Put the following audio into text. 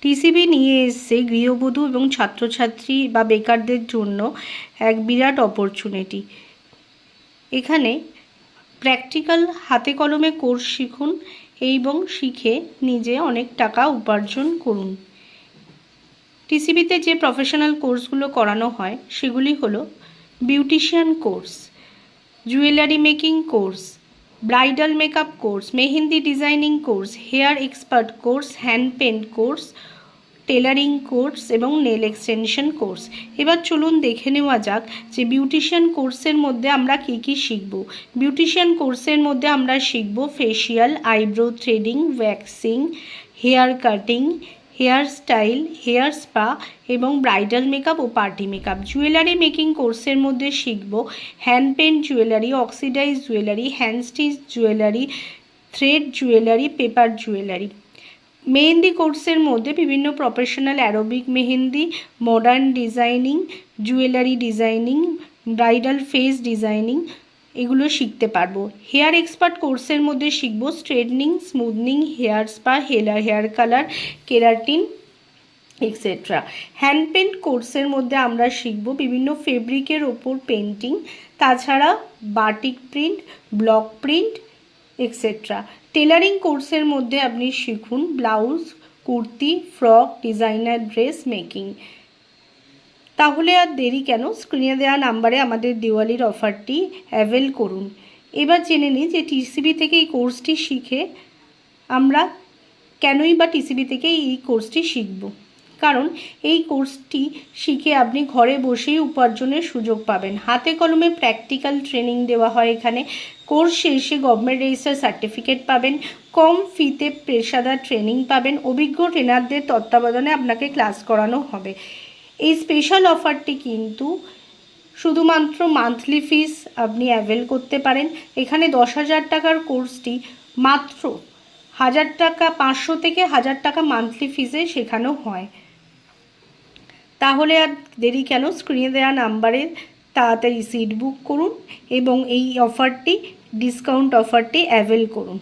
TCB নিয়ে এসছে গৃহবধূ এবং ছাত্রছাত্রী বা বেকারদের জন্য এক বিরাট অপরচুনিটি। এখানে প্র্যাকটিক্যাল হাতে কলমে কোর্স শিখুন এবং শিখে নিজে অনেক টাকা উপার্জন করুন। টিসিবিতে যে প্রফেশনাল কোর্সগুলো করানো হয় সেগুলি হলো beautician course, jewellery making course, bridal makeup course, mehndi designing course, hair expert course, hand paint course, tailoring course এবং নেল এক্সটেনশন কোর্স। এবার চলুন দেখে নেওয়া যাক যে বিউটিশিয়ান কোর্সের মধ্যে আমরা কী কী শিখব। বিউটিশিয়ান কোর্সের মধ্যে আমরা শিখব facial, eyebrow threading, waxing, hair cutting, hair style, hair spa এবং ব্রাইডাল মেকআপ ও পার্টি মেকআপ। জুয়েলারি মেকিং কোর্সের মধ্যে শিখব hand paint jewellery, oxidise jewellery, hand stitch jewellery, thread jewellery, paper jewellery. Mehndi কোর্সের মধ্যে বিভিন্ন professional Arabic mehndi, modern designing, jewellery designing, bridal face designing এগুলো শিখতে পারবো। হেয়ার এক্সপার্ট কোর্সের মধ্যে শিখব straightening, smoothening, hair spa, hair colour, keratin etcetera. Hand paint কোর্সের মধ্যে আমরা শিখব বিভিন্ন ফেব্রিকের ওপর পেন্টিং, তাছাড়া batik print, block print etcetera. Tailoring কোর্সের মধ্যে আপনি শিখুন blouse, kurti, frock, designer dress making. তাহলে আর দেরি কেন, স্ক্রিনে দেওয়া নাম্বারে আমাদের দিওয়ালির অফারটি অ্যাভেল করুন। এবার জেনে নিই যে টিসিবি থেকে এই কোর্সটি শিখে আমরা কেনই বা টিসিবি থেকে এই কোর্সটি শিখব। কারণ এই কোর্সটি শিখে আপনি ঘরে বসেই উপার্জনের সুযোগ পাবেন। হাতে কলমে প্র্যাকটিক্যাল ট্রেনিং দেওয়া হয় এখানে। কোর্স শেষে গভর্নমেন্ট রেজিস্টার সার্টিফিকেট পাবেন, কম ফিতে পেশাদার ট্রেনিং পাবেন, অভিজ্ঞ ট্রেনারদের তত্ত্বাবধানে আপনাকে ক্লাস করানো হবে। এই স্পেশাল অফারটি কিন্তু শুধুমাত্র মান্থলি ফিস আপনি অ্যাভেল করতে পারেন। এখানে 10,000 টাকার কোর্সটি মাত্র 1,000 টাকা, 500 থেকে 1,000 টাকা মান্থলি ফিসে শেখানো হয়। তাহলে আর দেরি কেন, স্ক্রিনে দেওয়া নাম্বারে তাড়াতাড়ি সিট বুক করুন এবং এই অফারটি, ডিসকাউন্ট অফারটি অ্যাভেল করুন।